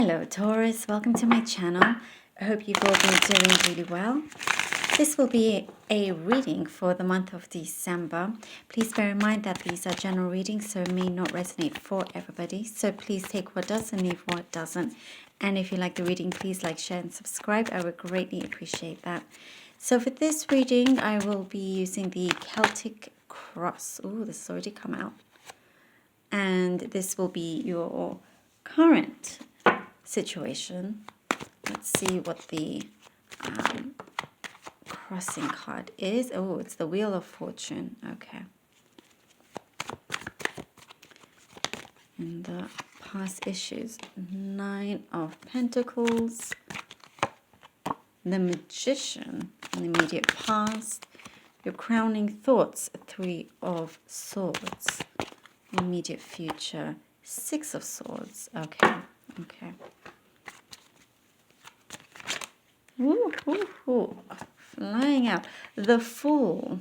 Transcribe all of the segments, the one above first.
Hello Taurus, welcome to my channel. I hope you've all been doing really well. This will be a reading for the month of December. Please bear in mind that these are general readings, so it may not resonate for everybody. So please take what does and leave what doesn't. And if you like the reading, please like, share and subscribe. I would greatly appreciate that. So for this reading, I will be using the Celtic Cross. Oh, this has already come out. And this will be your current situation. Let's see what the crossing card is. Oh, it's the Wheel of Fortune. Okay. And the past issues. 9 of Pentacles. The Magician in the immediate past. Your crowning thoughts. 3 of Swords. Immediate future. 6 of Swords. Okay. Okay. Ooh, ooh, ooh. Flying out. The Fool.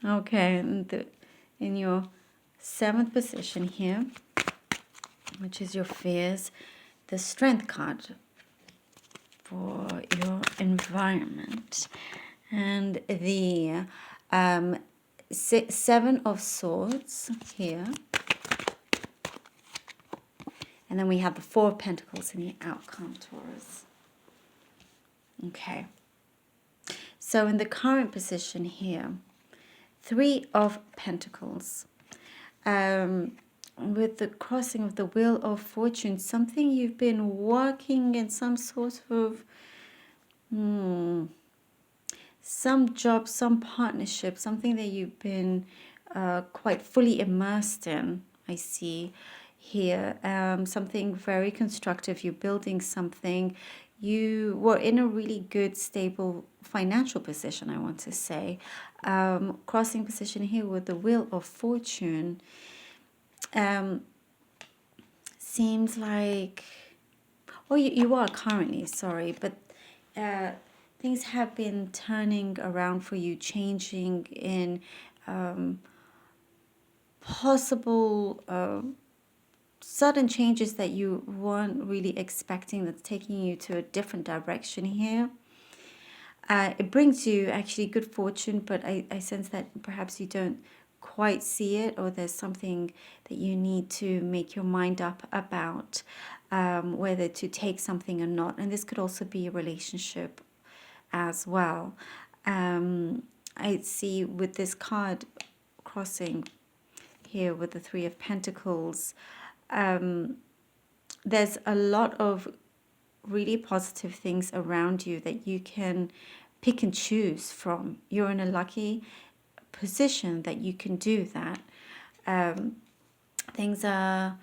Okay. In your 7th position here, which is your fears. The Strength card for your environment. And the 7 of Swords here. And then we have the 4 of Pentacles in the outcome, Taurus. Okay. So in the current position here, 3 of Pentacles. With the crossing of the Wheel of Fortune, something you've been working in, some sort of some job, some partnership, something that you've been quite fully immersed in, I see here. Something very constructive. You're building something. You were in a really good, stable financial position, I want to say. Crossing position here with the Wheel of Fortune. Seems like, well, you are currently, sorry, but things have been turning around for you, changing in possible sudden changes that you weren't really expecting, that's taking you to a different direction here. It brings you actually good fortune, but I sense that perhaps you don't quite see it, or there's something that you need to make your mind up about, whether to take something or not. And this could also be a relationship as well. I see with this card crossing here with the 3 of Pentacles, there's a lot of really positive things around you that you can pick and choose from. You're in a lucky position that you can do that. Things are,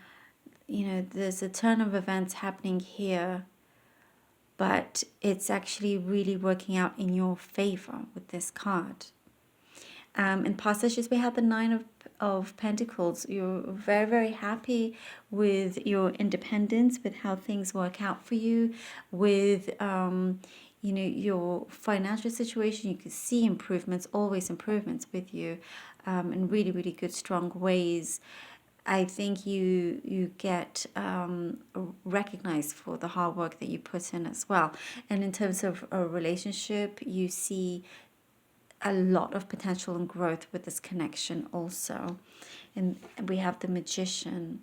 there's a turn of events happening here, but it's actually really working out in your favor with this card. In past issues, we had the 9 of Pentacles. You're very, very happy with your independence, with how things work out for you, with your financial situation. You can see improvements, always improvements with you, in really, really good, strong ways. I think you get recognized for the hard work that you put in as well. And in terms of a relationship, you see a lot of potential and growth with this connection also. And we have the Magician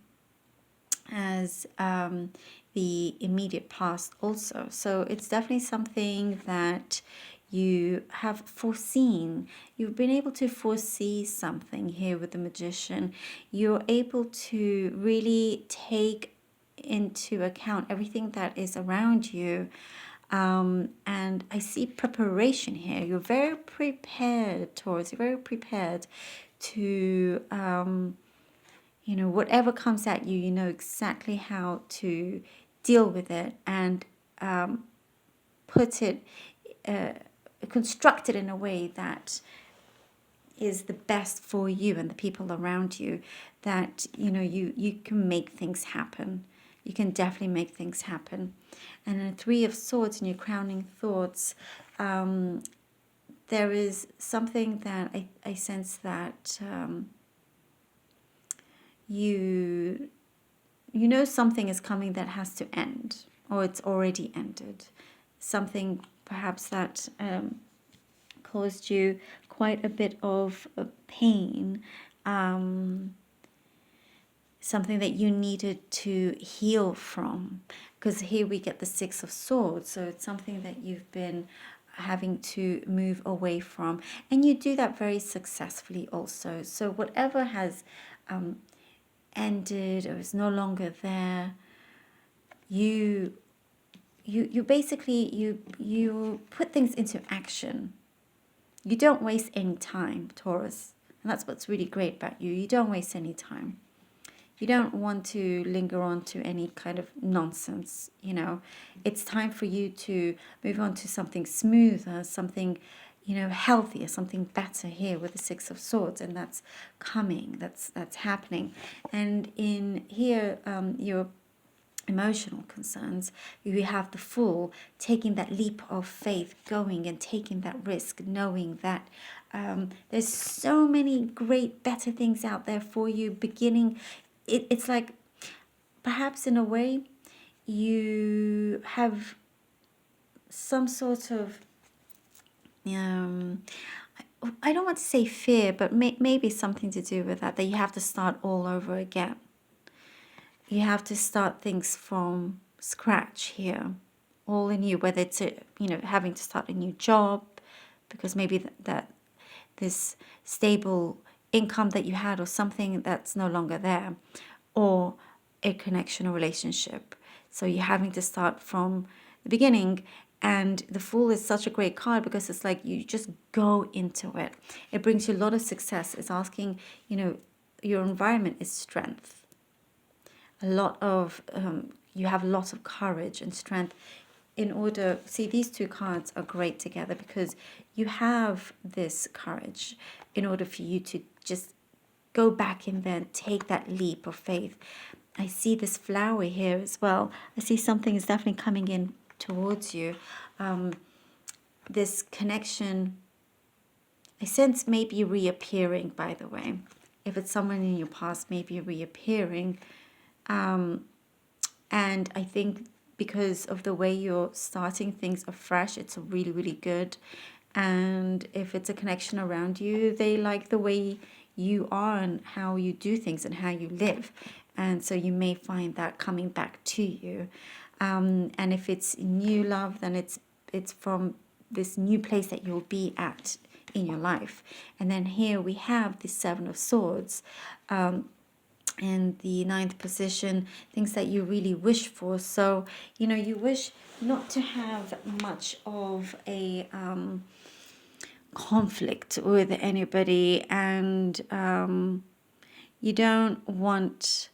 as the immediate past also. So it's definitely something that you have foreseen. You've been able to foresee something here with the Magician. You're able to really take into account everything that is around you. And I see preparation here. You're very prepared, Taurus. You're very prepared to, whatever comes at you, you know exactly how to deal with it and construct it in a way that is the best for you and the people around you, that, you can make things happen. You can definitely make things happen. And in a 3 of Swords in your crowning thoughts, there is something that I sense that you you know something is coming that has to end, or it's already ended. Something perhaps that caused you quite a bit of pain, something that you needed to heal from. Because here we get the Six of Swords, so it's something that you've been having to move away from, and you do that very successfully also. So whatever has ended or is no longer there, you basically you put things into action. You don't waste any time, Taurus, and that's what's really great about you. You don't waste any time. You don't want to linger on to any kind of nonsense, you know. It's time for you to move on to something smoother, something, you know, healthier, something better here with the Six of Swords, and that's coming, that's happening. And in here, your emotional concerns, you have the Fool taking that leap of faith, going and taking that risk, knowing that there's so many great, better things out there for you, beginning. It's like perhaps in a way you have some sort of I don't want to say fear, but maybe something to do with that you have to start all over again. You have to start things from scratch here, all in you, whether it's having to start a new job because maybe that this stable income that you had or something that's no longer there, or a connection or relationship. So you're having to start from the beginning. And the Fool is such a great card because it's like you just go into it. It brings you a lot of success. It's asking, your environment is strength. A lot of, you have lots of courage and strength in order, see, these two cards are great together because you have this courage in order for you to just go back in there and take that leap of faith. I see this flower here as well. I see something is definitely coming in towards you. This connection, I sense maybe reappearing, by the way. If it's someone in your past, maybe reappearing. And I think because of the way you're starting things afresh, it's really, really good. And if it's a connection around you, they like the way you are and how you do things and how you live. And so you may find that coming back to you. And if it's new love, then it's from this new place that you'll be at in your life. And then here we have the Seven of Swords. In the ninth position, things that you really wish for. So, you wish not to have much of a conflict with anybody, and you don't want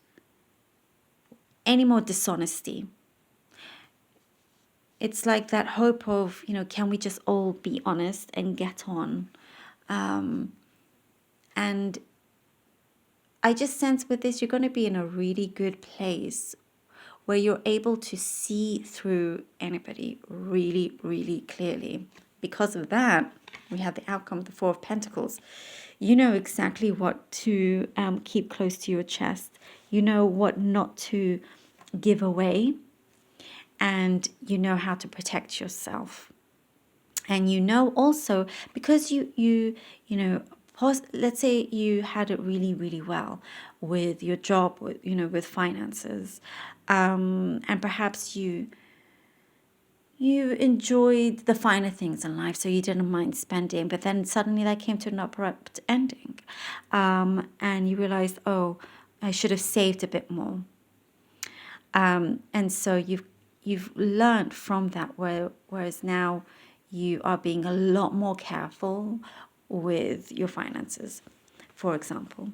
any more dishonesty. It's like that hope of, can we just all be honest and get on? And I just sense with this, you're going to be in a really good place where you're able to see through anybody really, really clearly. Because of that, we have the outcome of the Four of Pentacles. You know exactly what to keep close to your chest. You know what not to give away. And you know how to protect yourself. And you know also, because let's say you had it really, really well with your job, with finances, and perhaps you enjoyed the finer things in life, so you didn't mind spending, but then suddenly that came to an abrupt ending, and you realized, oh, I should have saved a bit more, and so you've learned from that, whereas now you are being a lot more careful with your finances, for example.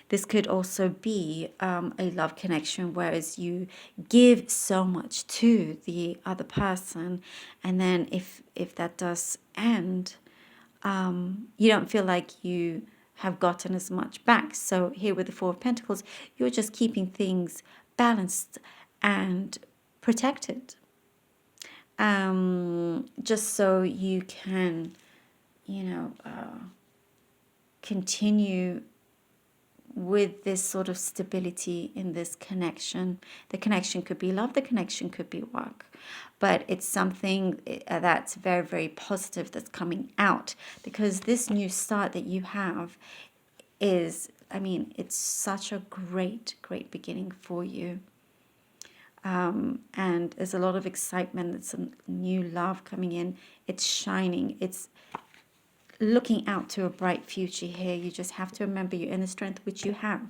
This could also be a love connection, whereas you give so much to the other person, and then if that does end, you don't feel like you have gotten as much back. So here with the Four of Pentacles, you're just keeping things balanced and protected, just so you can, continue with this sort of stability in this connection. The connection could be love, the connection could be work, but it's something that's very, very positive that's coming out, because this new start that you have is, I mean, it's such a great, great beginning for you. And there's a lot of excitement. It's some new love coming in. It's shining. It's looking out to a bright future here. You just have to remember your inner strength, which you have.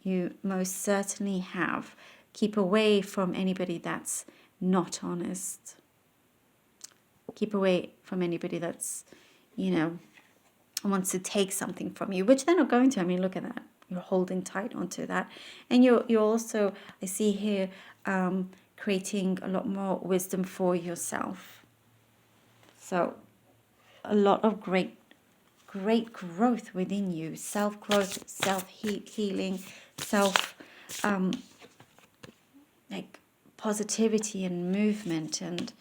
You most certainly have. Keep away from anybody that's not honest. Keep away from anybody that's, you know, wants to take something from you, which they're not going to. I mean, look at that. You're holding tight onto that. And you're also, I see here, creating a lot more wisdom for yourself. So a lot of great growth within you. Self-growth, self-healing, like positivity and movement. And,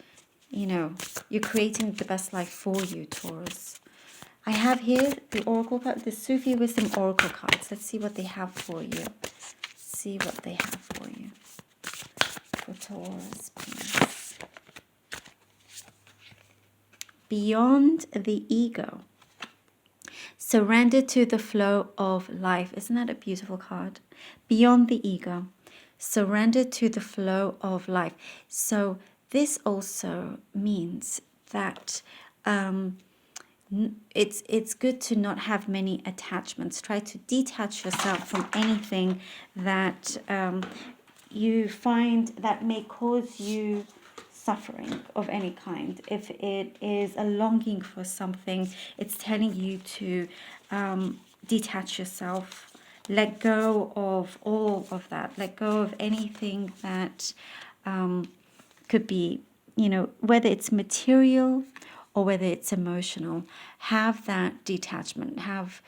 you know, you're creating the best life for you, Taurus. I have here the Oracle card, the Sufi Wisdom Oracle cards. Let's see what they have for you. See what they have for you. For Taurus, please. Beyond the ego. Surrender to the flow of life. Isn't that a beautiful card? Beyond the ego. Surrender to the flow of life. So this also means that it's good to not have many attachments. Try to detach yourself from anything that you find that may cause you suffering of any kind. If it is a longing for something, it's telling you to detach yourself. Let go of all of that. Let go of anything that could be, you know, whether it's material or whether it's emotional. Have that detachment. Have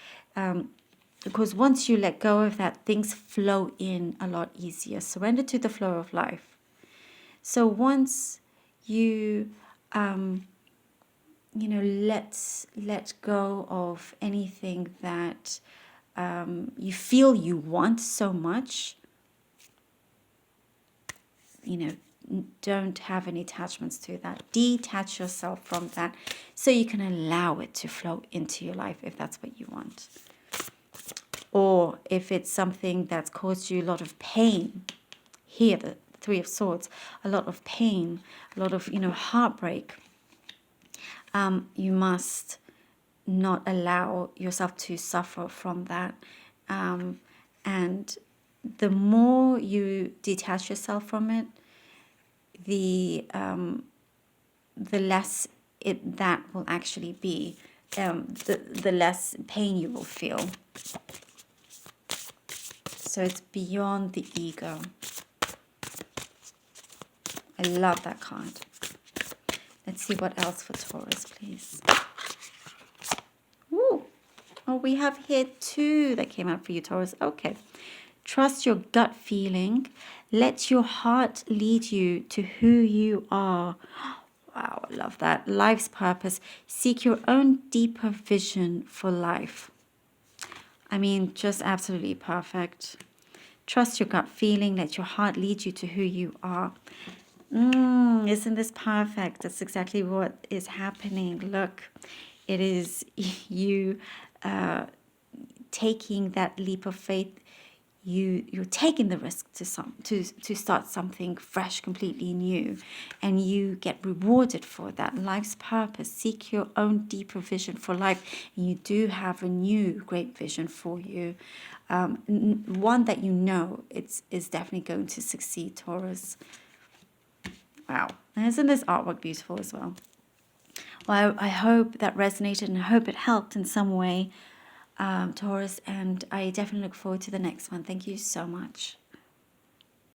because once you let go of that, things flow in a lot easier. Surrender to the flow of life. So once you you know, let go of anything that you feel you want so much, you know, don't have any attachments to that. Detach yourself from that so you can allow it to flow into your life if that's what you want. Or if it's something that's caused you a lot of pain, here the Three of Swords, a lot of pain, a lot of, you know, heartbreak, you must not allow yourself to suffer from that. And the more you detach yourself from it, the less that will actually be, the less pain you will feel. So it's beyond the ego. I love that card. Let's see what else for Taurus, please. Ooh. Oh, we have here two that came out for you, Taurus. Okay. Trust your gut feeling. Let your heart lead you to who you are. Wow, I love that. Life's purpose. Seek your own deeper vision for life. I mean, just absolutely perfect. Trust your gut feeling. Let your heart lead you to who you are. Isn't this perfect? That's exactly what is happening. Look, it is you taking that leap of faith. You're taking the risk to start something fresh, completely new, and you get rewarded for that. Life's purpose. Seek your own deeper vision for life, and you do have a new great vision for you, one that you know is definitely going to succeed, Taurus. Wow, and isn't this artwork beautiful as well? Well, I hope that resonated and I hope it helped in some way, Taurus, and I definitely look forward to the next one. Thank you so much.